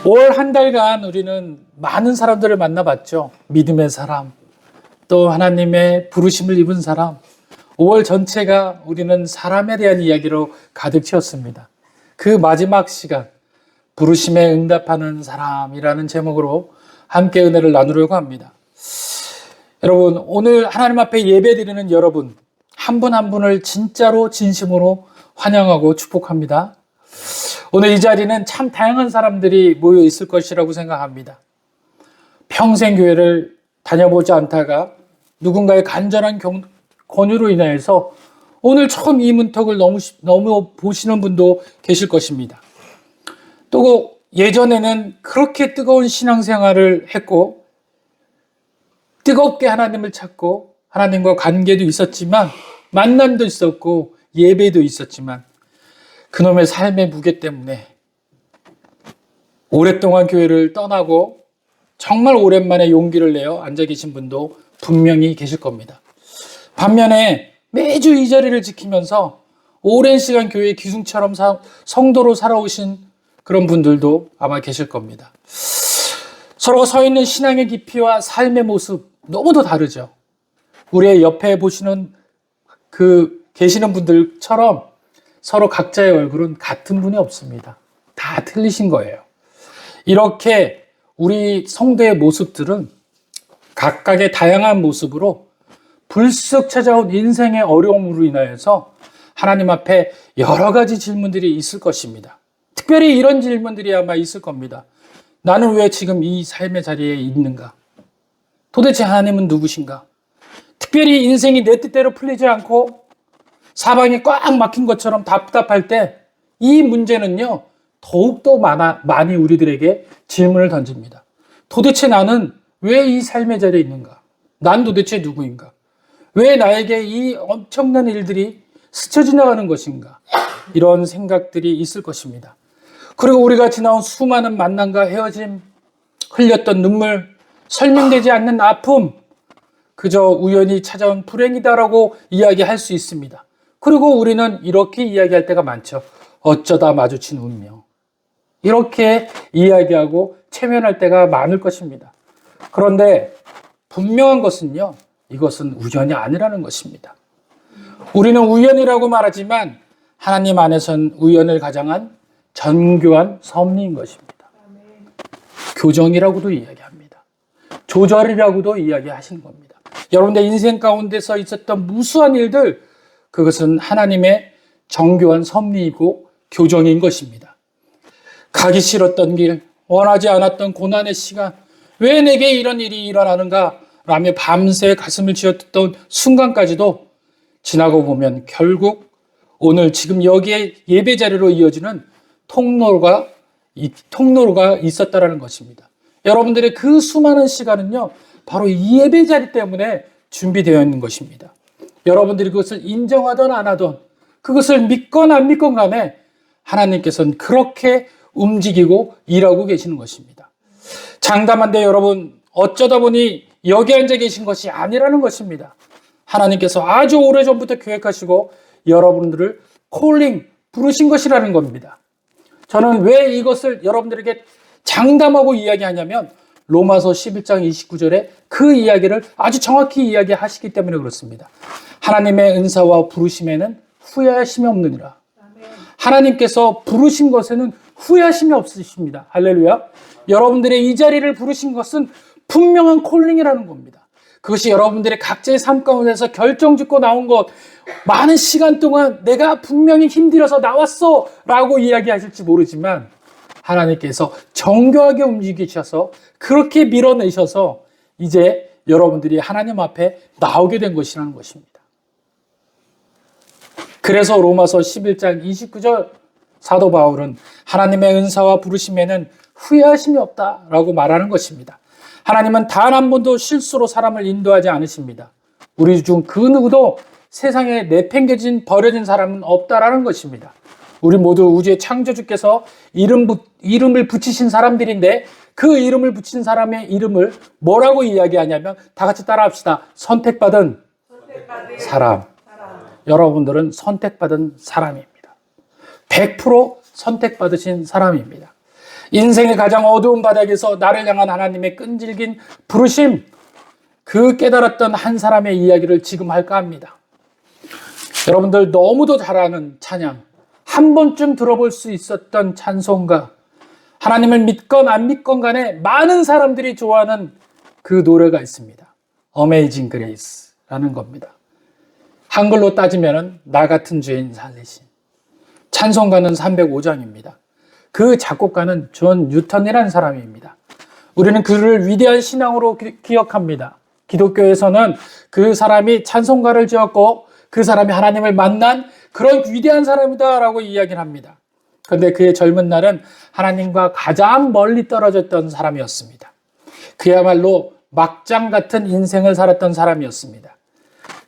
올 한 달간 우리는 많은 사람들을 만나봤죠. 믿음의 사람, 또 하나님의 부르심을 입은 사람. 5월 전체가 우리는 사람에 대한 이야기로 가득 채웠습니다. 그 마지막 시간, 부르심에 응답하는 사람이라는 제목으로 함께 은혜를 나누려고 합니다. 여러분, 오늘 하나님 앞에 예배드리는 여러분, 한 분 한 분을 진짜로 진심으로 환영하고 축복합니다. 오늘 이 자리는 참 다양한 사람들이 모여 있을 것이라고 생각합니다. 평생 교회를 다녀보지 않다가 누군가의 간절한 권유로 인해서 오늘 처음 이 문턱을 너무 보시는 분도 계실 것입니다. 또 예전에는 그렇게 뜨거운 신앙생활을 했고 뜨겁게 하나님을 찾고 하나님과 관계도 있었지만 만남도 있었고 예배도 있었지만 그놈의 삶의 무게 때문에 오랫동안 교회를 떠나고 정말 오랜만에 용기를 내어 앉아 계신 분도 분명히 계실 겁니다. 반면에 매주 이 자리를 지키면서 오랜 시간 교회의 기둥처럼 성도로 살아오신 그런 분들도 아마 계실 겁니다. 서로 서 있는 신앙의 깊이와 삶의 모습 너무도 다르죠. 우리의 옆에 보시는 계시는 분들처럼 서로 각자의 얼굴은 같은 분이 없습니다. 다 틀리신 거예요. 이렇게 우리 성도의 모습들은 각각의 다양한 모습으로 불쑥 찾아온 인생의 어려움으로 인하여서 하나님 앞에 여러 가지 질문들이 있을 것입니다. 특별히 이런 질문들이 아마 있을 겁니다. 나는 왜 지금 이 삶의 자리에 있는가? 도대체 하나님은 누구신가? 특별히 인생이 내 뜻대로 풀리지 않고 사방이 꽉 막힌 것처럼 답답할 때 이 문제는요, 더욱더 많이 우리들에게 질문을 던집니다. 도대체 나는 왜 이 삶의 자리에 있는가? 난 도대체 누구인가? 왜 나에게 이 엄청난 일들이 스쳐 지나가는 것인가? 이런 생각들이 있을 것입니다. 그리고 우리가 지나온 수많은 만남과 헤어짐, 흘렸던 눈물, 설명되지 않는 아픔, 그저 우연히 찾아온 불행이다라고 이야기할 수 있습니다. 그리고 우리는 이렇게 이야기할 때가 많죠. 어쩌다 마주친 운명. 이렇게 이야기하고 체면할 때가 많을 것입니다. 그런데 분명한 것은요, 이것은 우연이 아니라는 것입니다. 우리는 우연이라고 말하지만 하나님 안에선 우연을 가장한 정교한 섭리인 것입니다. 교정이라고도 이야기합니다. 조절이라고도 이야기하시는 겁니다. 여러분의 인생 가운데서 있었던 무수한 일들, 그것은 하나님의 정교한 섭리이고 교정인 것입니다. 가기 싫었던 길, 원하지 않았던 고난의 시간, 왜 내게 이런 일이 일어나는가? 라며 밤새 가슴을 쥐어뜯던 순간까지도 지나고 보면 결국 오늘 지금 여기에 예배 자리로 이어지는 통로가 있었다라는 것입니다. 여러분들의 그 수많은 시간은요, 바로 이 예배 자리 때문에 준비되어 있는 것입니다. 여러분들이 그것을 인정하든 안 하든 그것을 믿건 안 믿건 간에 하나님께서는 그렇게 움직이고 일하고 계시는 것입니다. 장담한데 여러분, 어쩌다 보니 여기 앉아 계신 것이 아니라는 것입니다. 하나님께서 아주 오래전부터 계획하시고 여러분들을 부르신 것이라는 겁니다. 저는 왜 이것을 여러분들에게 장담하고 이야기하냐면 로마서 11장 29절에 그 이야기를 아주 정확히 이야기하시기 때문에 그렇습니다. 하나님의 은사와 부르심에는 후회하심이 없느니라. 하나님께서 부르신 것에는 후회하심이 없으십니다. 할렐루야. 여러분들의 이 자리를 부르신 것은 분명한 콜링이라는 겁니다. 그것이 여러분들의 각자의 삶 가운데서 결정짓고 나온 것, 많은 시간 동안 내가 분명히 힘들어서 나왔어 라고 이야기하실지 모르지만 하나님께서 정교하게 움직이셔서 그렇게 밀어내셔서 이제 여러분들이 하나님 앞에 나오게 된 것이라는 것입니다. 그래서 로마서 11장 29절 사도 바울은 하나님의 은사와 부르심에는 후회하심이 없다라고 말하는 것입니다. 하나님은 단 한 번도 실수로 사람을 인도하지 않으십니다. 우리 중 그 누구도 세상에 내팽개진 버려진 사람은 없다라는 것입니다. 우리 모두 우주의 창조주께서 이름을 붙이신 사람들인데 그 이름을 붙인 사람의 이름을 뭐라고 이야기하냐면 다 같이 따라합시다. 선택받은 사람. 여러분들은 선택받은 사람입니다. 100% 선택받으신 사람입니다. 인생의 가장 어두운 바닥에서 나를 향한 하나님의 끈질긴 부르심, 그 깨달았던 한 사람의 이야기를 지금 할까 합니다. 여러분들 너무도 잘 아는 찬양, 한 번쯤 들어볼 수 있었던 찬송가, 하나님을 믿건 안 믿건 간에 많은 사람들이 좋아하는 그 노래가 있습니다. Amazing Grace라는 겁니다. 한글로 따지면 나 같은 죄인 살리신. 찬송가는 305장입니다. 그 작곡가는 존 뉴턴이라는 사람입니다. 우리는 그를 위대한 신앙으로 기억합니다. 기독교에서는 그 사람이 찬송가를 지었고 그 사람이 하나님을 만난 그런 위대한 사람이다라고 이야기를 합니다. 그런데 그의 젊은 날은 하나님과 가장 멀리 떨어졌던 사람이었습니다. 그야말로 막장 같은 인생을 살았던 사람이었습니다.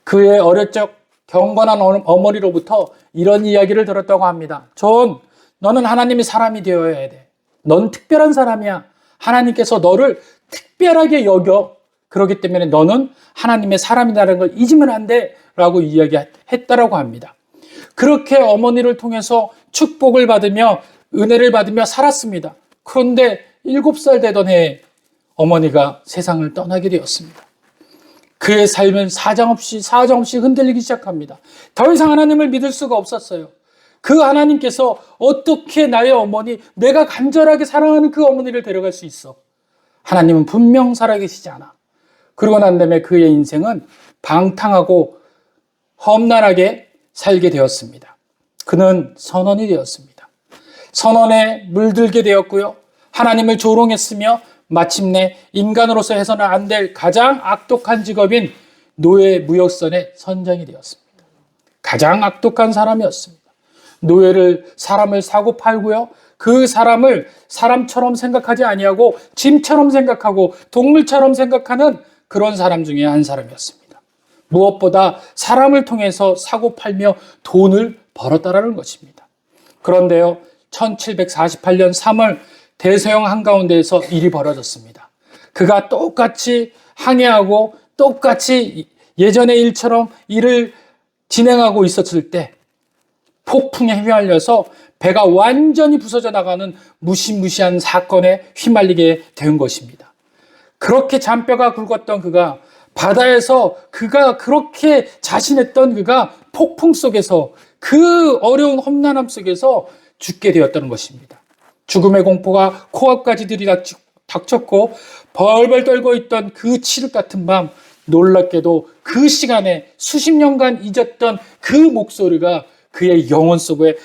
그의 어릴 적 경건한 어머니로부터 이런 이야기를 들었다고 합니다. 존, 너는 하나님의 사람이 되어야 돼. 넌 특별한 사람이야. 하나님께서 너를 특별하게 여겨. 그렇기 때문에 너는 하나님의 사람이라는 걸 잊으면 안 돼. 라고 이야기했다라고 합니다. 그렇게 어머니를 통해서 축복을 받으며 은혜를 받으며 살았습니다. 그런데 7살 되던 해에 어머니가 세상을 떠나게 되었습니다. 그의 삶은 사정없이 흔들리기 시작합니다. 더 이상 하나님을 믿을 수가 없었어요. 그 하나님께서 어떻게 나의 어머니, 내가 간절하게 사랑하는 그 어머니를 데려갈 수 있어? 하나님은 분명 살아계시지 않아. 그러고 난 다음에 그의 인생은 방탕하고 험난하게 살게 되었습니다. 그는 선원이 되었습니다. 선원에 물들게 되었고요. 하나님을 조롱했으며 마침내 인간으로서 해서는 안 될 가장 악독한 직업인 노예 무역선의 선장이 되었습니다. 가장 악독한 사람이었습니다. 노예를 사람을 사고 팔고요. 그 사람을 사람처럼 생각하지 아니하고 짐처럼 생각하고 동물처럼 생각하는 그런 사람 중에 한 사람이었습니다. 무엇보다 사람을 통해서 사고 팔며 돈을 벌었다라는 것입니다. 그런데요, 1748년 3월 대서양 한가운데에서 일이 벌어졌습니다. 그가 똑같이 항해하고 똑같이 예전의 일처럼 일을 진행하고 있었을 때 폭풍에 휘말려서 배가 완전히 부서져 나가는 무시무시한 사건에 휘말리게 된 것입니다. 그렇게 잔뼈가 굵었던 그가 바다에서 그가 그렇게 자신했던 그가 폭풍 속에서 그 어려운 험난함 속에서 죽게 되었다는 것입니다. 죽음의 공포가 코앞까지 들이닥쳤고 벌벌 떨고 있던 그 칠흑 같은 밤, 놀랍게도 그 시간에 수십 년간 잊었던 그 목소리가 그의 영혼 속에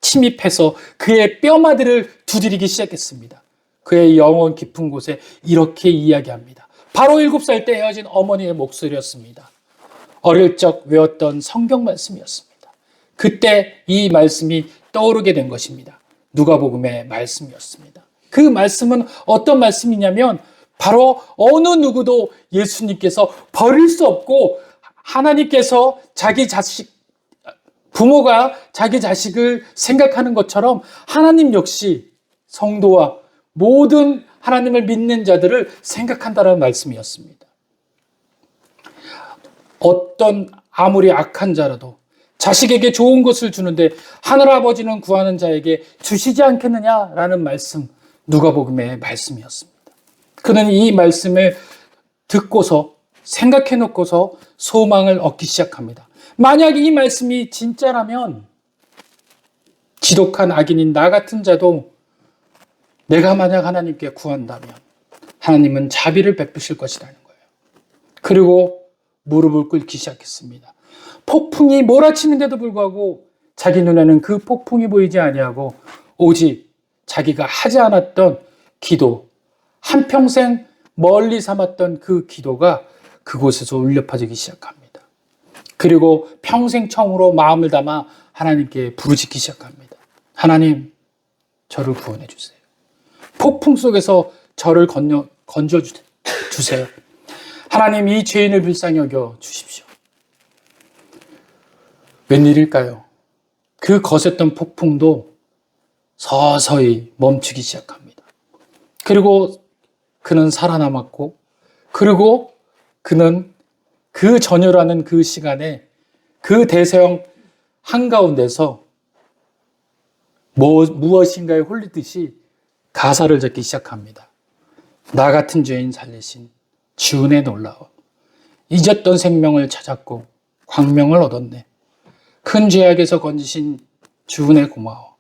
침입해서 그의 뼈마디를 두드리기 시작했습니다. 그의 영혼 깊은 곳에 이렇게 이야기합니다. 바로 7살 때 헤어진 어머니의 목소리였습니다. 어릴 적 외웠던 성경 말씀이었습니다. 그때 이 말씀이 떠오르게 된 것입니다. 누가복음의 말씀이었습니다. 그 말씀은 어떤 말씀이냐면 바로 어느 누구도 예수님께서 버릴 수 없고 하나님께서 부모가 자기 자식을 생각하는 것처럼 하나님 역시 성도와 모든 하나님을 믿는 자들을 생각한다는 말씀이었습니다. 어떤 아무리 악한 자라도 자식에게 좋은 것을 주는데 하늘아버지는 구하는 자에게 주시지 않겠느냐라는 말씀, 누가복음의 말씀이었습니다. 그는 이 말씀을 듣고서 생각해 놓고서 소망을 얻기 시작합니다. 만약 이 말씀이 진짜라면 지독한 악인인 나 같은 자도 내가 만약 하나님께 구한다면 하나님은 자비를 베푸실 것이라는 거예요. 그리고 무릎을 꿇기 시작했습니다. 폭풍이 몰아치는데도 불구하고 자기 눈에는 그 폭풍이 보이지 아니하고 오직 자기가 하지 않았던 기도, 한평생 멀리 삼았던 그 기도가 그곳에서 울려 퍼지기 시작합니다. 그리고 평생 처음으로 마음을 담아 하나님께 부르짖기 시작합니다. 하나님, 저를 구원해 주세요. 폭풍 속에서 저를 건져 주세요. 하나님, 이 죄인을 불쌍히 여겨 주십시오. 웬일일까요? 그 거셌던 폭풍도 서서히 멈추기 시작합니다. 그리고 그는 살아남았고, 그리고 그는 그 전율하는 그 시간에 그 대서양 한가운데서 무엇인가에 홀리듯이 가사를 적기 시작합니다. 나 같은 죄인 살리신 주 은혜 놀라워. 잊었던 생명을 찾았고 광명을 얻었네. 큰 죄악에서 건지신 주 은혜 고마워.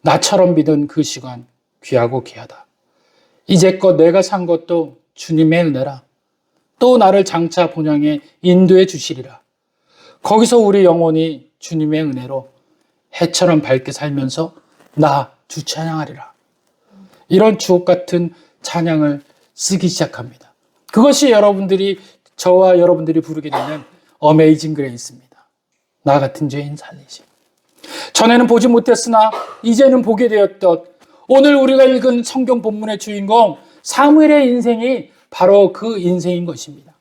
나처럼 믿은 그 시간 귀하고 귀하다. 이제껏 내가 산 것도 주님의 은혜라. 또 나를 장차 본향에 인도해 주시리라. 거기서 우리 영혼이 주님의 은혜로 해처럼 밝게 살면서 나 주 찬양하리라. 이런 주옥 같은 찬양을 쓰기 시작합니다. 그것이 저와 여러분들이 부르게 되는 어메이징 그레이스입니다. 나 같은 죄인 살리심. 전에는 보지 못했으나 이제는 보게 되었던 오늘 우리가 읽은 성경 본문의 주인공 사무엘의 인생이 바로 그 인생인 것입니다.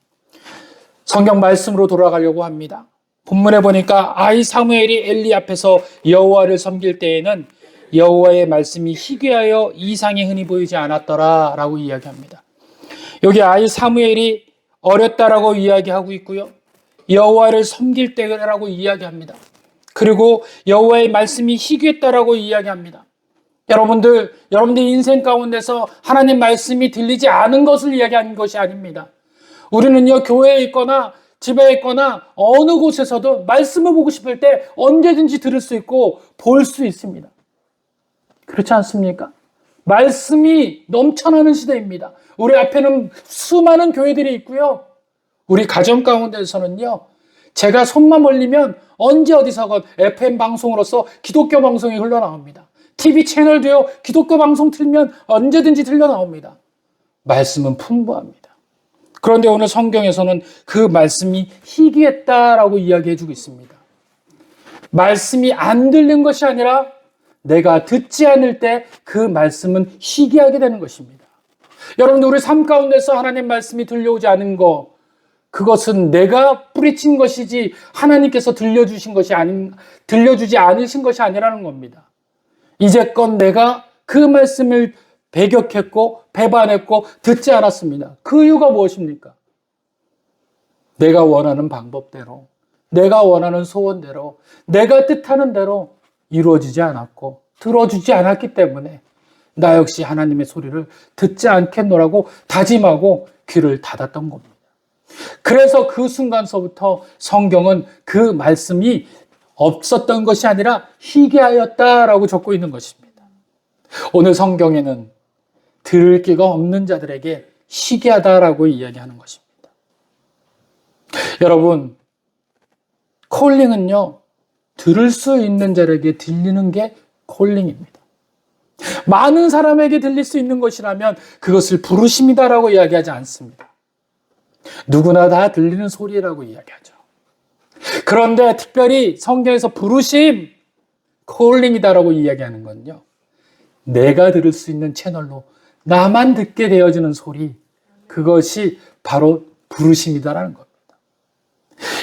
성경 말씀으로 돌아가려고 합니다. 본문에 보니까 아이 사무엘이 엘리 앞에서 여호와를 섬길 때에는 여호와의 말씀이 희귀하여 이상이 흔히 보이지 않았더라 라고 이야기합니다. 여기 아이 사무엘이 어렸다라고 이야기하고 있고요. 여호와를 섬길 때라고 이야기합니다. 그리고 여호와의 말씀이 희귀했다라고 이야기합니다. 여러분들 인생 가운데서 하나님 말씀이 들리지 않은 것을 이야기하는 것이 아닙니다. 우리는요, 교회에 있거나 집에 있거나 어느 곳에서도 말씀을 보고 싶을 때 언제든지 들을 수 있고 볼 수 있습니다. 그렇지 않습니까? 말씀이 넘쳐나는 시대입니다. 우리 앞에는 수많은 교회들이 있고요. 우리 가정 가운데서는요, 제가 손만 벌리면 언제 어디서건 FM 방송으로서 기독교 방송이 흘러나옵니다. TV 채널도요, 기독교 방송 틀면 언제든지 흘러나옵니다. 말씀은 풍부합니다. 그런데 오늘 성경에서는 그 말씀이 희귀했다라고 이야기해주고 있습니다. 말씀이 안 들린 것이 아니라 내가 듣지 않을 때 그 말씀은 희귀하게 되는 것입니다. 여러분들 우리 삶 가운데서 하나님 말씀이 들려오지 않은 것, 그것은 내가 뿌리친 것이지 하나님께서 들려주지 않으신 것이 아니라는 겁니다. 이제껏 내가 그 말씀을 배격했고 배반했고 듣지 않았습니다. 그 이유가 무엇입니까? 내가 원하는 방법대로, 내가 원하는 소원대로, 내가 뜻하는 대로 이루어지지 않았고 들어주지 않았기 때문에 나 역시 하나님의 소리를 듣지 않겠노라고 다짐하고 귀를 닫았던 겁니다. 그래서 그 순간서부터 성경은 그 말씀이 없었던 것이 아니라 희귀하였다라고 적고 있는 것입니다. 오늘 성경에는 들을 귀가 없는 자들에게 희귀하다라고 이야기하는 것입니다. 여러분, 콜링은요, 들을 수 있는 자에게 들리는 게 콜링입니다. 많은 사람에게 들릴 수 있는 것이라면 그것을 부르심이다라고 이야기하지 않습니다. 누구나 다 들리는 소리라고 이야기하죠. 그런데 특별히 성경에서 부르심, 콜링이다라고 이야기하는 건요, 내가 들을 수 있는 채널로 나만 듣게 되어지는 소리, 그것이 바로 부르심이다라는 겁니다.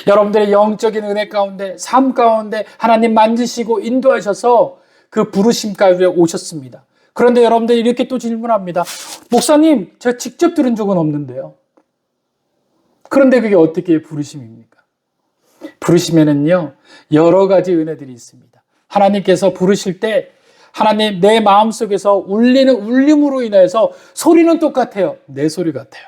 여러분들의 영적인 은혜 가운데, 삶 가운데 하나님 만지시고 인도하셔서 그 부르심까지 오셨습니다. 그런데 여러분들이 이렇게 또 질문합니다. 목사님, 제가 직접 들은 적은 없는데요. 그런데 그게 어떻게 부르심입니까? 부르심에는요, 여러 가지 은혜들이 있습니다. 하나님께서 부르실 때 하나님 내 마음속에서 울리는 울림으로 인해서 소리는 똑같아요. 내 소리 같아요.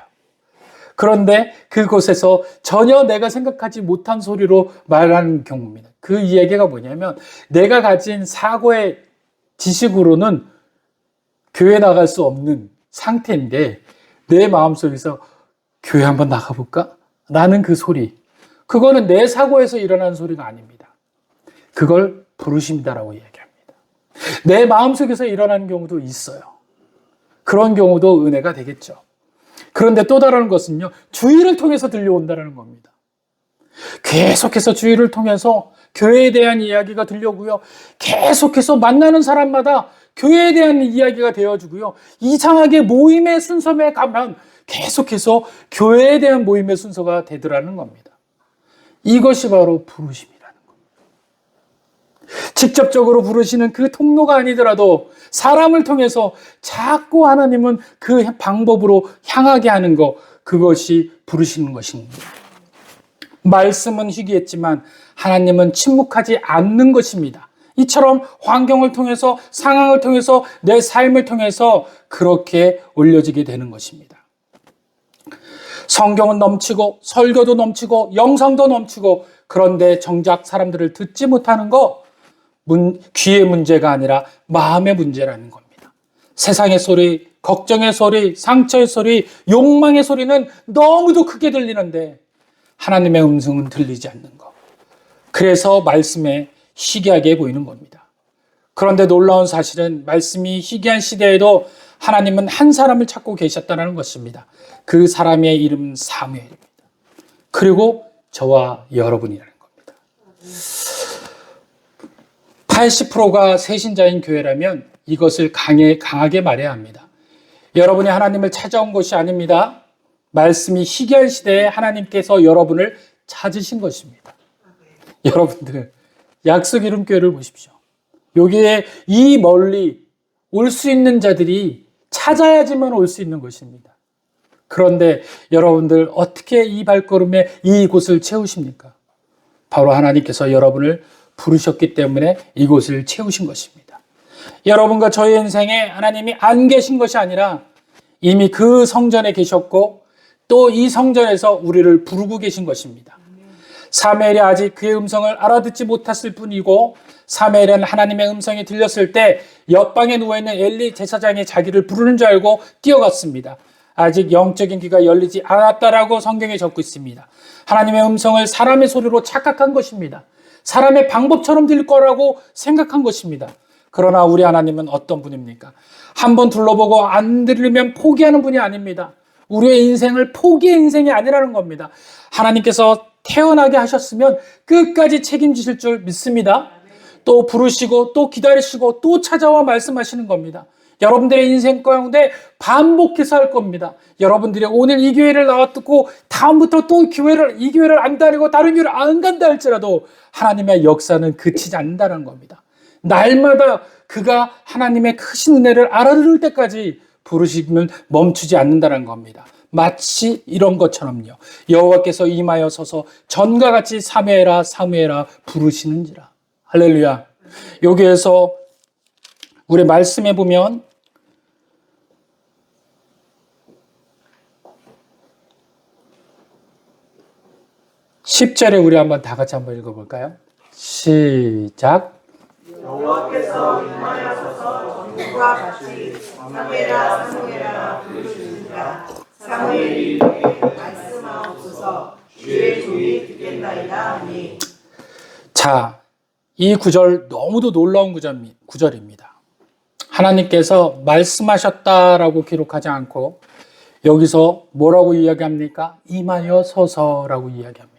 그런데 그곳에서 전혀 내가 생각하지 못한 소리로 말하는 경우입니다. 그 이야기가 뭐냐면 내가 가진 사고의 지식으로는 교회 나갈 수 없는 상태인데 내 마음속에서 교회 한번 나가볼까? 라는 그 소리. 그거는 내 사고에서 일어나는 소리가 아닙니다. 그걸 부르심이다라고 이야기합니다. 내 마음속에서 일어나는 경우도 있어요. 그런 경우도 은혜가 되겠죠. 그런데 또 다른 것은요, 주의를 통해서 들려온다는 겁니다. 계속해서 주의를 통해서 교회에 대한 이야기가 들려오고요. 계속해서 만나는 사람마다 교회에 대한 이야기가 되어주고요. 이상하게 모임의 순서에 가면 계속해서 교회에 대한 모임의 순서가 되더라는 겁니다. 이것이 바로 부르심이라는 겁니다. 직접적으로 부르시는 그 통로가 아니더라도 사람을 통해서 자꾸 하나님은 그 방법으로 향하게 하는 것, 그것이 부르시는 것입니다. 말씀은 희귀했지만 하나님은 침묵하지 않는 것입니다. 이처럼 환경을 통해서, 상황을 통해서, 내 삶을 통해서 그렇게 올려지게 되는 것입니다. 성경은 넘치고 설교도 넘치고 영상도 넘치고, 그런데 정작 사람들을 듣지 못하는 거, 귀의 문제가 아니라 마음의 문제라는 겁니다. 세상의 소리, 걱정의 소리, 상처의 소리, 욕망의 소리는 너무도 크게 들리는데 하나님의 음성은 들리지 않는 것. 그래서 말씀에 희귀하게 보이는 겁니다. 그런데 놀라운 사실은 말씀이 희귀한 시대에도 하나님은 한 사람을 찾고 계셨다는 것입니다. 그 사람의 이름은 사무엘입니다. 그리고 저와 여러분이라는 겁니다. 80%가 새신자인 교회라면 이것을 강하게 말해야 합니다. 여러분이 하나님을 찾아온 것이 아닙니다. 말씀이 희귀한 시대에 하나님께서 여러분을 찾으신 것입니다. 여러분들, 약속 이름교회를 보십시오. 여기에 이 멀리 올 수 있는 자들이 찾아야지만 올 수 있는 것입니다. 그런데 여러분들 어떻게 이 발걸음에 이곳을 채우십니까? 바로 하나님께서 여러분을 부르셨기 때문에 이곳을 채우신 것입니다. 여러분과 저의 인생에 하나님이 안 계신 것이 아니라 이미 그 성전에 계셨고 또 이 성전에서 우리를 부르고 계신 것입니다. 사무엘이 아직 그의 음성을 알아듣지 못했을 뿐이고, 사무엘은 하나님의 음성이 들렸을 때 옆방에 누워있는 엘리 제사장이 자기를 부르는 줄 알고 뛰어갔습니다. 아직 영적인 귀가 열리지 않았다라고 성경에 적고 있습니다. 하나님의 음성을 사람의 소리로 착각한 것입니다. 사람의 방법처럼 들릴 거라고 생각한 것입니다. 그러나 우리 하나님은 어떤 분입니까? 한번 둘러보고 안 들으면 포기하는 분이 아닙니다. 우리의 인생을 포기의 인생이 아니라는 겁니다. 하나님께서 태어나게 하셨으면 끝까지 책임지실 줄 믿습니다. 또 부르시고 또 기다리시고 또 찾아와 말씀하시는 겁니다. 여러분들의 인생 가운데 반복해서 할 겁니다. 여러분들이 오늘 이 교회를 나왔고 다음부터 또 이 교회를 안 다니고 다른 교회를 안 간다 할지라도 하나님의 역사는 그치지 않는다는 겁니다. 날마다 그가 하나님의 크신 은혜를 알아들을 때까지 부르심을 멈추지 않는다는 겁니다. 마치 이런 것처럼요. 여호와께서 임하여 서서 전과 같이 사무엘아 사무엘아 부르시는지라. 할렐루야. 여기에서 우리 말씀에 보면 10절에 우리 한번 다 같이 한번 읽어볼까요? 시작. 여호와께서 임하여서 전과 같이 사무엘아 사무엘아 부르시니라. 사무엘이 말씀하옵소서 주의 종이 듣겠나이다 하니. 자, 이 구절 너무도 놀라운 구절입니다. 하나님께서 말씀하셨다라고 기록하지 않고 여기서 뭐라고 이야기합니까? 임하여 서서라고 이야기합니다.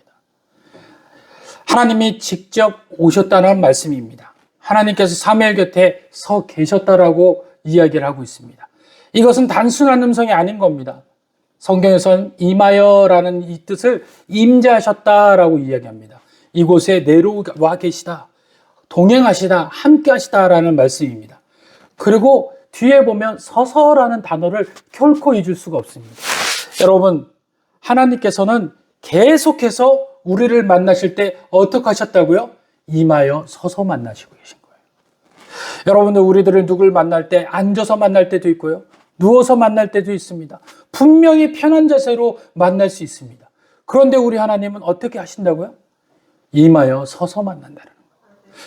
하나님이 직접 오셨다는 말씀입니다. 하나님께서 사무엘 곁에 서 계셨다라고 이야기를 하고 있습니다. 이것은 단순한 음성이 아닌 겁니다. 성경에서는 임하여라는 이 뜻을 임재하셨다라고 이야기합니다. 이곳에 내려와 계시다, 동행하시다, 함께 하시다라는 말씀입니다. 그리고 뒤에 보면 서서라는 단어를 결코 잊을 수가 없습니다. 여러분, 하나님께서는 계속해서 우리를 만나실 때 어떻게 하셨다고요? 임하여 서서 만나시고 계신 거예요. 여러분들, 우리들을 누굴 만날 때 앉아서 만날 때도 있고요, 누워서 만날 때도 있습니다. 분명히 편한 자세로 만날 수 있습니다. 그런데 우리 하나님은 어떻게 하신다고요? 임하여 서서 만난다는 거예요.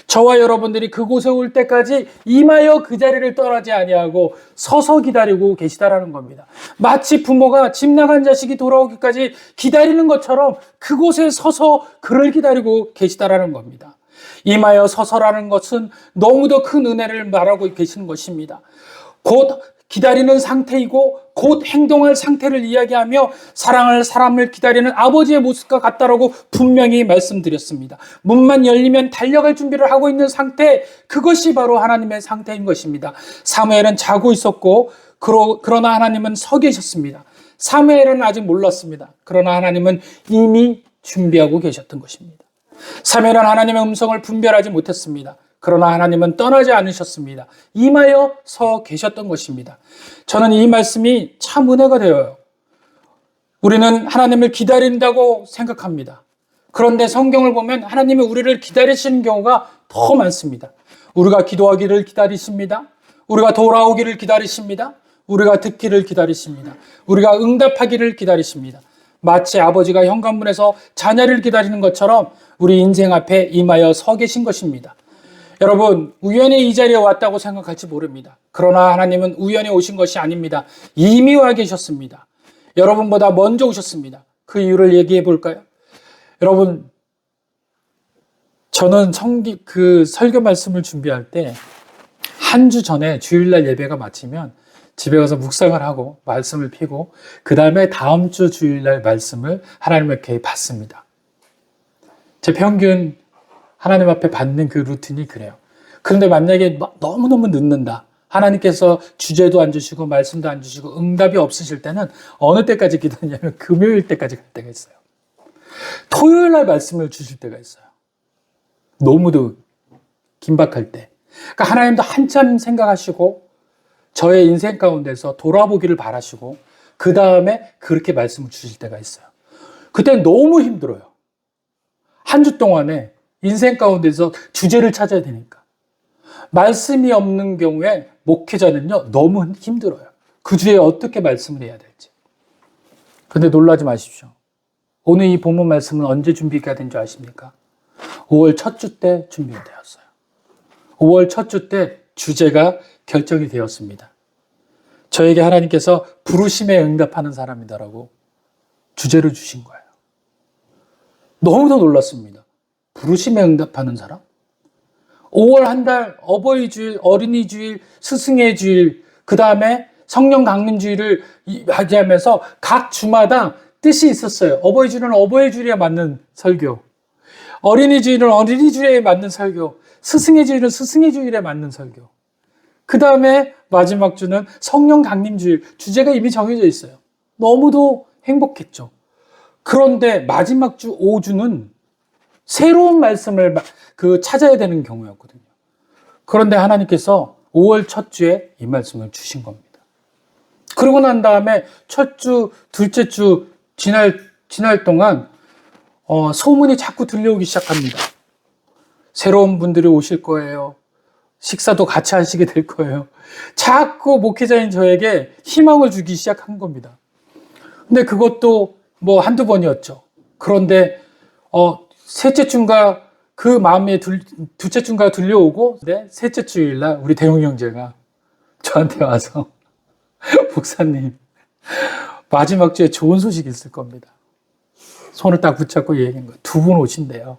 저와 여러분들이 그곳에 올 때까지 임하여 그 자리를 떠나지 아니하고 서서 기다리고 계시다라는 겁니다. 마치 부모가 집 나간 자식이 돌아오기까지 기다리는 것처럼 그곳에 서서 그를 기다리고 계시다라는 겁니다. 임하여 서서라는 것은 너무도 큰 은혜를 말하고 계시는 것입니다. 곧 기다리는 상태이고 곧 행동할 상태를 이야기하며 사람을 기다리는 아버지의 모습과 같다라고 분명히 말씀드렸습니다. 문만 열리면 달려갈 준비를 하고 있는 상태, 그것이 바로 하나님의 상태인 것입니다. 사무엘은 자고 있었고 그러나 하나님은 서 계셨습니다. 사무엘은 아직 몰랐습니다. 그러나 하나님은 이미 준비하고 계셨던 것입니다. 사무엘은 하나님의 음성을 분별하지 못했습니다. 그러나 하나님은 떠나지 않으셨습니다. 임하여 서 계셨던 것입니다. 저는 이 말씀이 참 은혜가 되어요. 우리는 하나님을 기다린다고 생각합니다. 그런데 성경을 보면 하나님이 우리를 기다리시는 경우가 더 많습니다. 우리가 기도하기를 기다리십니다. 우리가 돌아오기를 기다리십니다. 우리가 듣기를 기다리십니다. 우리가 응답하기를 기다리십니다. 마치 아버지가 현관문에서 자녀를 기다리는 것처럼 우리 인생 앞에 임하여 서 계신 것입니다. 여러분, 우연히 이 자리에 왔다고 생각할지 모릅니다. 그러나 하나님은 우연히 오신 것이 아닙니다. 이미 와 계셨습니다. 여러분보다 먼저 오셨습니다. 그 이유를 얘기해 볼까요? 여러분, 저는 설교 말씀을 준비할 때 한 주 전에 주일날 예배가 마치면 집에 가서 묵상을 하고 말씀을 피고 그 다음에 다음 주 주일날 말씀을 하나님께 받습니다. 제 평균 하나님 앞에 받는 그 루틴이 그래요. 그런데 만약에 너무너무 늦는다. 하나님께서 주제도 안 주시고 말씀도 안 주시고 응답이 없으실 때는 어느 때까지 기도하냐면 금요일 때까지 갈 때가 있어요. 토요일 날 말씀을 주실 때가 있어요. 너무도 긴박할 때. 그러니까 하나님도 한참 생각하시고 저의 인생 가운데서 돌아보기를 바라시고 그 다음에 그렇게 말씀을 주실 때가 있어요. 그때는 너무 힘들어요. 한 주 동안에 인생 가운데서 주제를 찾아야 되니까. 말씀이 없는 경우에 목회자는요, 너무 힘들어요. 그 주에 어떻게 말씀을 해야 될지. 근데 놀라지 마십시오. 오늘 이 본문 말씀은 언제 준비가 된 줄 아십니까? 5월 첫 주 때 준비가 되었어요. 5월 첫 주 때 주제가 결정이 되었습니다. 저에게 하나님께서 부르심에 응답하는 사람이다라고 주제를 주신 거예요. 너무도 놀랐습니다. 부르심에 응답하는 사람? 5월 한 달 어버이 주일, 어린이 주일, 스승의 주일, 그 다음에 성령 강림 주일을 하면서 각 주마다 뜻이 있었어요. 어버이 주일은 어버이 주일에 맞는 설교, 어린이 주일은 어린이 주일에 맞는 설교, 스승의 주일은 스승의 주일에 맞는 설교. 그 다음에 마지막 주는 성령 강림 주일, 주제가 이미 정해져 있어요. 너무도 행복했죠. 그런데 마지막 주 5주는 새로운 말씀을 찾아야 되는 경우였거든요. 그런데 하나님께서 5월 첫 주에 이 말씀을 주신 겁니다. 그러고 난 다음에 첫 주, 둘째 주 지날 동안 소문이 자꾸 들려오기 시작합니다. 새로운 분들이 오실 거예요. 식사도 같이 하시게 될 거예요. 자꾸 목회자인 저에게 희망을 주기 시작한 겁니다. 근데 그것도 뭐 한두 번이었죠. 그런데 셋째 주인가 그 마음에 둘째 주인가 들려오고 셋째 주일날 우리 대웅 형제가 저한테 와서 목사님 마지막 주에 좋은 소식이 있을 겁니다. 손을 딱 붙잡고 얘기한 거예요. 2분 오신대요.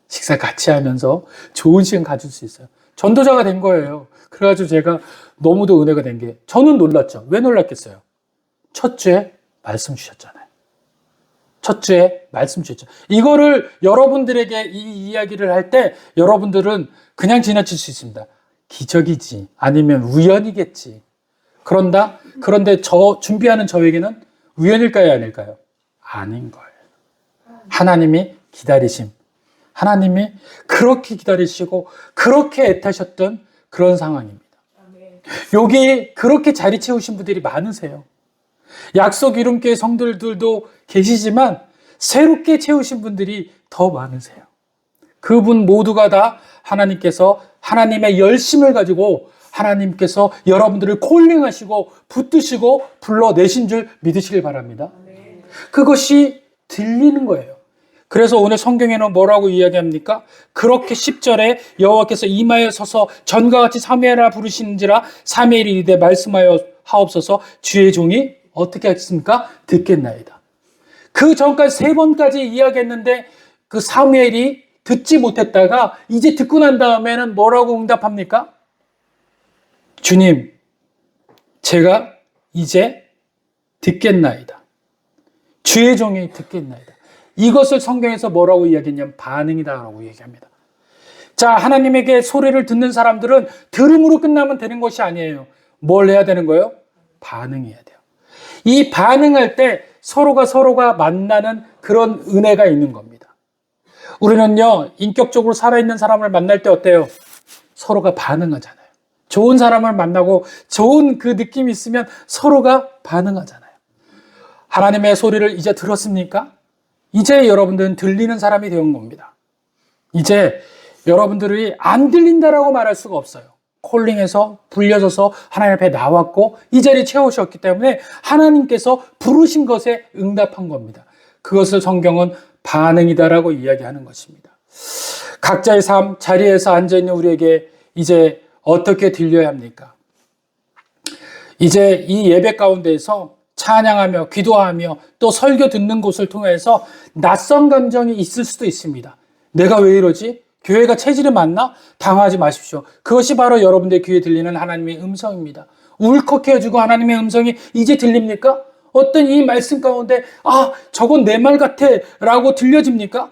식사 같이 하면서 좋은 시간 가질 수 있어요. 전도자가 된 거예요. 그래가지고 제가 너무도 은혜가 된 게 저는 놀랐죠. 왜 놀랐겠어요? 첫 주에 말씀 주셨잖아요. 첫 주에 말씀 주셨죠. 이거를 여러분들에게 이 이야기를 할 때 여러분들은 그냥 지나칠 수 있습니다. 기적이지 아니면 우연이겠지. 그런데 준비하는 저에게는 우연일까요? 아닐까요? 아닌 거예요. 하나님이 기다리심. 하나님이 그렇게 기다리시고 그렇게 애타셨던 그런 상황입니다. 여기 그렇게 자리 채우신 분들이 많으세요. 약속 이름교회 성도들도 계시지만 새롭게 채우신 분들이 더 많으세요. 그분 모두가 다 하나님께서 하나님의 열심을 가지고 하나님께서 여러분들을 콜링하시고 붙드시고 불러내신 줄 믿으시길 바랍니다. 그것이 들리는 거예요. 그래서 오늘 성경에는 뭐라고 이야기합니까? 그렇게 10절에 여호와께서 임하여 서서 전과 같이 사무엘아 부르시는지라 사무엘이 이르되 말씀하여 하옵소서 주의 종이 어떻게 하겠습니까? 듣겠나이다. 그 전까지 3번까지 이야기했는데 그 사무엘이 듣지 못했다가 이제 듣고 난 다음에는 뭐라고 응답합니까? 주님, 제가 이제 듣겠나이다. 주의 종이 듣겠나이다. 이것을 성경에서 뭐라고 이야기했냐면 반응이다라고 얘기합니다. 자, 하나님에게 소리를 듣는 사람들은 들음으로 끝나면 되는 것이 아니에요. 뭘 해야 되는 거예요? 반응해야 돼요. 이 반응할 때 서로가 만나는 그런 은혜가 있는 겁니다. 우리는요, 인격적으로 살아있는 사람을 만날 때 어때요? 서로가 반응하잖아요. 좋은 사람을 만나고 좋은 그 느낌이 있으면 서로가 반응하잖아요. 하나님의 소리를 이제 들었습니까? 이제 여러분들은 들리는 사람이 되는 겁니다. 이제 여러분들이 안 들린다라고 말할 수가 없어요. 콜링해서 불려져서 하나님 앞에 나왔고 이 자리에 채우셨기 때문에 하나님께서 부르신 것에 응답한 겁니다. 그것을 성경은 반응이다라고 이야기하는 것입니다. 각자의 삶 자리에서 앉아있는 우리에게 이제 어떻게 들려야 합니까? 이제 이 예배 가운데에서 찬양하며 기도하며 또 설교 듣는 곳을 통해서 낯선 감정이 있을 수도 있습니다. 내가 왜 이러지? 교회가 체질이 맞나? 당하지 마십시오. 그것이 바로 여러분들 귀에 들리는 하나님의 음성입니다. 울컥해지고 하나님의 음성이 이제 들립니까? 어떤 이 말씀 가운데 저건 내 말 같아 라고 들려집니까?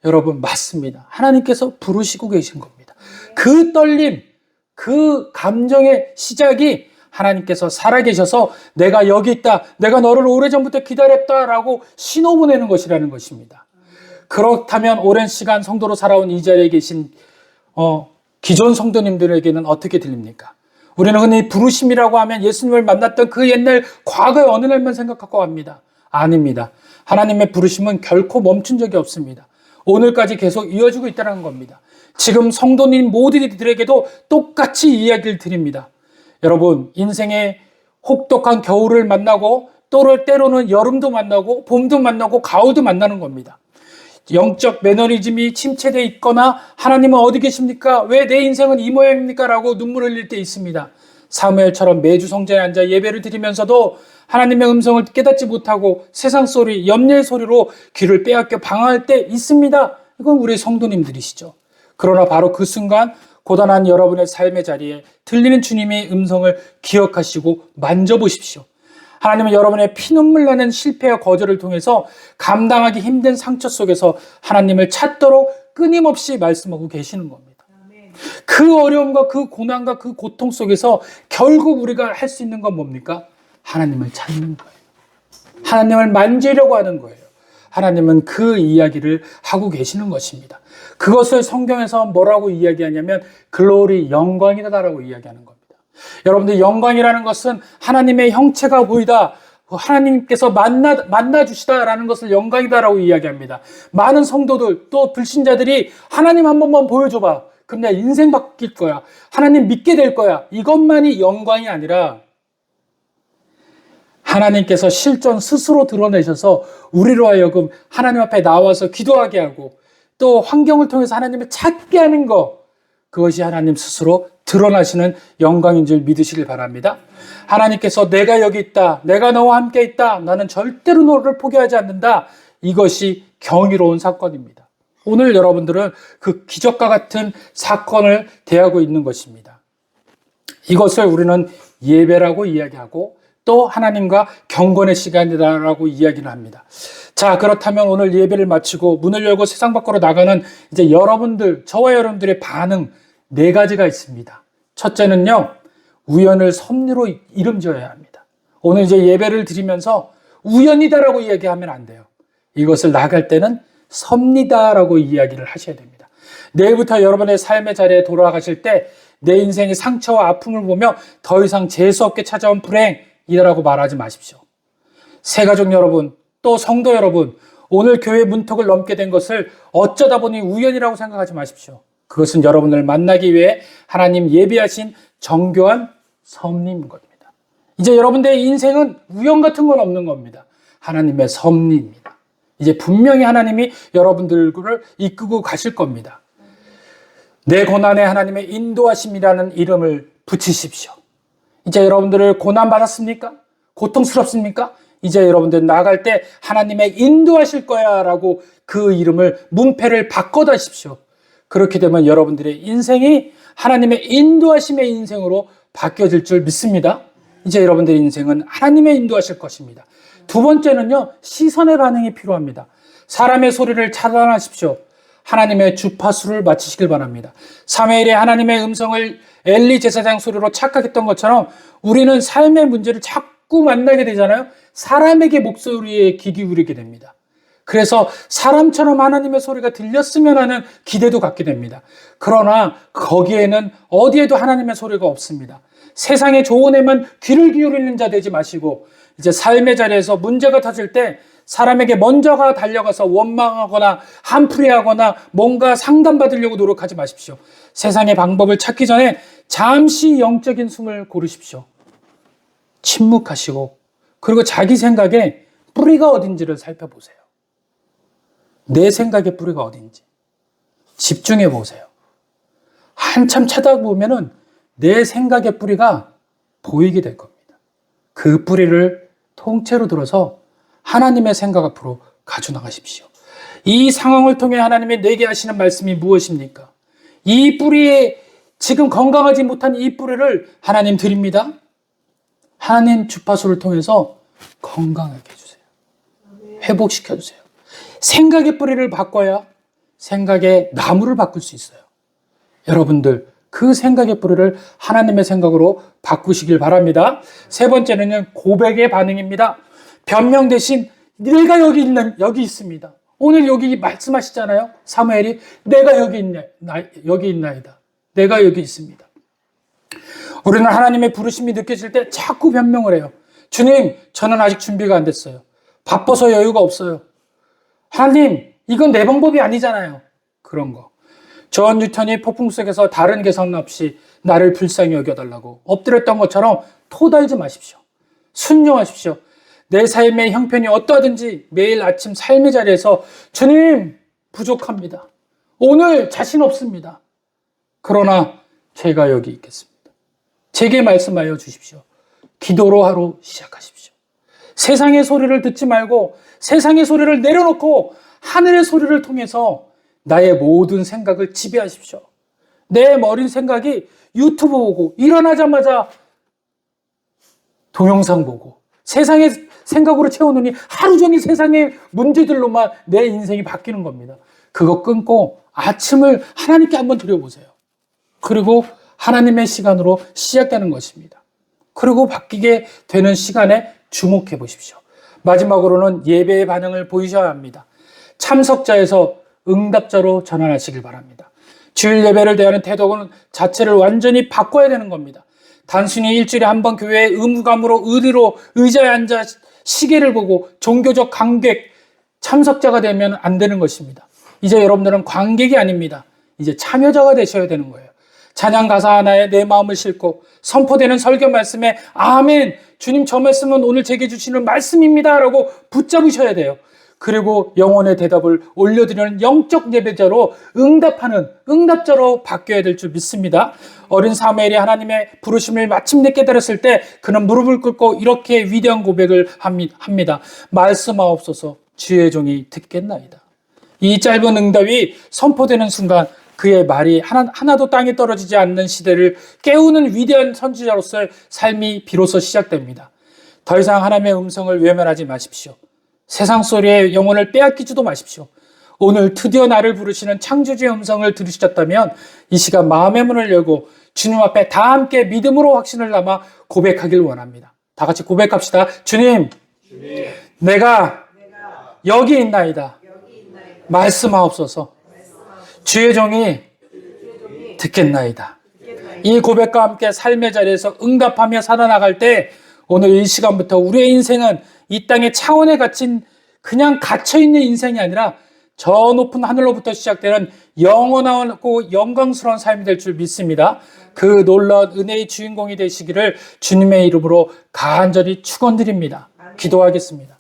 여러분 맞습니다. 하나님께서 부르시고 계신 겁니다. 그 떨림, 그 감정의 시작이 하나님께서 살아계셔서 내가 여기 있다, 내가 너를 오래전부터 기다렸다 라고 신호 보내는 것이라는 것입니다. 그렇다면 오랜 시간 성도로 살아온 이 자리에 계신 기존 성도님들에게는 어떻게 들립니까? 우리는 흔히 부르심이라고 하면 예수님을 만났던 그 옛날 과거의 어느 날만 생각하고 합니다. 아닙니다. 하나님의 부르심은 결코 멈춘 적이 없습니다. 오늘까지 계속 이어지고 있다는 겁니다. 지금 성도님 모두들에게도 똑같이 이야기를 드립니다. 여러분, 인생의 혹독한 겨울을 만나고 때로는 여름도 만나고 봄도 만나고 가을도 만나는 겁니다. 영적 매너리즘이 침체되어 있거나 하나님은 어디 계십니까? 왜 내 인생은 이 모양입니까? 라고 눈물을 흘릴 때 있습니다. 사무엘처럼 매주 성전에 앉아 예배를 드리면서도 하나님의 음성을 깨닫지 못하고 세상 소리, 염려의 소리로 귀를 빼앗겨 방황할 때 있습니다. 이건 우리 성도님들이시죠. 그러나 바로 그 순간 고단한 여러분의 삶의 자리에 들리는 주님의 음성을 기억하시고 만져보십시오. 하나님은 여러분의 피눈물 나는 실패와 거절을 통해서 감당하기 힘든 상처 속에서 하나님을 찾도록 끊임없이 말씀하고 계시는 겁니다. 그 어려움과 그 고난과 그 고통 속에서 결국 우리가 할 수 있는 건 뭡니까? 하나님을 찾는 거예요. 하나님을 만지려고 하는 거예요. 하나님은 그 이야기를 하고 계시는 것입니다. 그것을 성경에서 뭐라고 이야기하냐면 글로리, 영광이다라고 이야기하는 겁니다. 여러분들, 영광이라는 것은 하나님의 형체가 보이다, 하나님께서 만나 주시다라는 것을 영광이다라고 이야기합니다. 많은 성도들 또 불신자들이 하나님 한 번만 보여줘봐, 그럼 내 인생 바뀔 거야, 하나님 믿게 될 거야, 이것만이 영광이 아니라 하나님께서 실존 스스로 드러내셔서 우리로 하여금 하나님 앞에 나와서 기도하게 하고 또 환경을 통해서 하나님을 찾게 하는 것, 그것이 하나님 스스로 드러나시는 영광인 줄 믿으시길 바랍니다. 하나님께서 내가 여기 있다, 내가 너와 함께 있다, 나는 절대로 너를 포기하지 않는다, 이것이 경이로운 사건입니다. 오늘 여러분들은 그 기적과 같은 사건을 대하고 있는 것입니다. 이것을 우리는 예배라고 이야기하고 또 하나님과 경건의 시간이다라고 이야기를 합니다. 자, 그렇다면 오늘 예배를 마치고 문을 열고 세상 밖으로 나가는 이제 여러분들, 저와 여러분들의 반응 4가지가 있습니다. 첫째는요, 우연을 섭리로 이름 지어야 합니다. 오늘 이제 예배를 드리면서 우연이다라고 이야기하면 안 돼요. 이것을 나갈 때는 섭리다라고 이야기를 하셔야 됩니다. 내일부터 여러분의 삶의 자리에 돌아가실 때 내 인생의 상처와 아픔을 보며 더 이상 재수없게 찾아온 불행이라고 말하지 마십시오. 새가족 여러분, 또 성도 여러분, 오늘 교회 문턱을 넘게 된 것을 어쩌다 보니 우연이라고 생각하지 마십시오. 그것은 여러분을 만나기 위해 하나님 예비하신 정교한 섭리인 겁니다. 이제 여러분들의 인생은 우연 같은 건 없는 겁니다. 하나님의 섭리입니다. 이제 분명히 하나님이 여러분들을 이끌고 가실 겁니다. 내 고난에 하나님의 인도하심이라는 이름을 붙이십시오. 이제 여러분들을 고난받았습니까? 고통스럽습니까? 이제 여러분들 나갈 때 하나님의 인도하실 거야 라고 그 이름을, 문패를 바꿔다십시오. 그렇게 되면 여러분들의 인생이 하나님의 인도하심의 인생으로 바뀌어질 줄 믿습니다. 이제 여러분들의 인생은 하나님의 인도하실 것입니다. 두 번째는요, 시선의 반응이 필요합니다. 사람의 소리를 차단하십시오. 하나님의 주파수를 맞추시길 바랍니다. 사무엘의 하나님의 음성을 엘리 제사장 소리로 착각했던 것처럼 우리는 삶의 문제를 자꾸 만나게 되잖아요. 사람에게 목소리에 귀 기울이게 됩니다. 그래서 사람처럼 하나님의 소리가 들렸으면 하는 기대도 갖게 됩니다. 그러나 거기에는 어디에도 하나님의 소리가 없습니다. 세상의 조언에만 귀를 기울이는 자 되지 마시고 이제 삶의 자리에서 문제가 터질 때 사람에게 먼저가 달려가서 원망하거나 한풀이하거나 뭔가 상담받으려고 노력하지 마십시오. 세상의 방법을 찾기 전에 잠시 영적인 숨을 고르십시오. 침묵하시고 그리고 자기 생각에 뿌리가 어딘지를 살펴보세요. 내 생각의 뿌리가 어딘지 집중해 보세요. 한참 찾아보면은 내 생각의 뿌리가 보이게 될 겁니다. 그 뿌리를 통째로 들어서 하나님의 생각 앞으로 가져나가십시오. 이 상황을 통해 하나님이 내게 하시는 말씀이 무엇입니까? 이 뿌리에 지금 건강하지 못한 이 뿌리를 하나님 드립니다. 하나님 주파수를 통해서 건강하게 해주세요. 회복시켜주세요. 생각의 뿌리를 바꿔야 생각의 나무를 바꿀 수 있어요. 여러분들 그 생각의 뿌리를 하나님의 생각으로 바꾸시길 바랍니다. 세 번째는 고백의 반응입니다. 변명 대신 내가 여기 있습니다. 오늘 여기 말씀하시잖아요. 사무엘이 내가 여기 있나이다. 내가 여기 있습니다. 우리는 하나님의 부르심이 느껴질 때 자꾸 변명을 해요. 주님, 저는 아직 준비가 안 됐어요. 바빠서 여유가 없어요. 하나님, 이건 내 방법이 아니잖아요. 그런 거. 존 뉴턴이 폭풍 속에서 다른 개선 없이 나를 불쌍히 여겨달라고 엎드렸던 것처럼 토달지 마십시오. 순종하십시오. 내 삶의 형편이 어떠하든지 매일 아침 삶의 자리에서 주님, 부족합니다. 오늘 자신 없습니다. 그러나 제가 여기 있겠습니다. 제게 말씀하여 주십시오. 기도로 하루 시작하십시오. 세상의 소리를 듣지 말고 세상의 소리를 내려놓고 하늘의 소리를 통해서 나의 모든 생각을 지배하십시오. 내 머린 생각이 유튜브 보고 일어나자마자 동영상 보고 세상의 생각으로 채워놓으니 하루 종일 세상의 문제들로만 내 인생이 바뀌는 겁니다. 그거 끊고 아침을 하나님께 한번 드려보세요. 그리고 하나님의 시간으로 시작되는 것입니다. 그리고 바뀌게 되는 시간에 주목해 보십시오. 마지막으로는 예배의 반응을 보이셔야 합니다. 참석자에서 응답자로 전환하시길 바랍니다. 주일 예배를 대하는 태도는 자체를 완전히 바꿔야 되는 겁니다. 단순히 일주일에 한 번 교회에 의무감으로 의리로 의자에 앉아 시계를 보고 종교적 관객 참석자가 되면 안 되는 것입니다. 이제 여러분들은 관객이 아닙니다. 이제 참여자가 되셔야 되는 거예요. 찬양 가사 하나에 내 마음을 싣고 선포되는 설교 말씀에 아멘, 주님 저 말씀은 오늘 제게 주시는 말씀입니다 라고 붙잡으셔야 돼요. 그리고 영혼의 대답을 올려드리는 영적 예배자로 응답하는 응답자로 바뀌어야 될 줄 믿습니다. 어린 사무엘이 하나님의 부르심을 마침내 깨달았을 때 그는 무릎을 꿇고 이렇게 위대한 고백을 합니다. 말씀하옵소서 주의 종이 듣겠나이다. 이 짧은 응답이 선포되는 순간 그의 말이 하나도 땅에 떨어지지 않는 시대를 깨우는 위대한 선지자로서의 삶이 비로소 시작됩니다. 더 이상 하나님의 음성을 외면하지 마십시오. 세상 소리에 영혼을 빼앗기지도 마십시오. 오늘 드디어 나를 부르시는 창조주의 음성을 들으셨다면 이 시간 마음의 문을 열고 주님 앞에 다 함께 믿음으로 확신을 담아 고백하길 원합니다. 다 같이 고백합시다. 주님, 내가 여기 있나이다. 말씀하옵소서. 주의 종이 듣겠나이다. 이 고백과 함께 삶의 자리에서 응답하며 살아나갈 때 오늘 이 시간부터 우리의 인생은 이 땅의 차원에 갇힌 그냥 갇혀있는 인생이 아니라 저 높은 하늘로부터 시작되는 영원하고 영광스러운 삶이 될 줄 믿습니다. 그 놀라운 은혜의 주인공이 되시기를 주님의 이름으로 간절히 축원드립니다. 기도하겠습니다.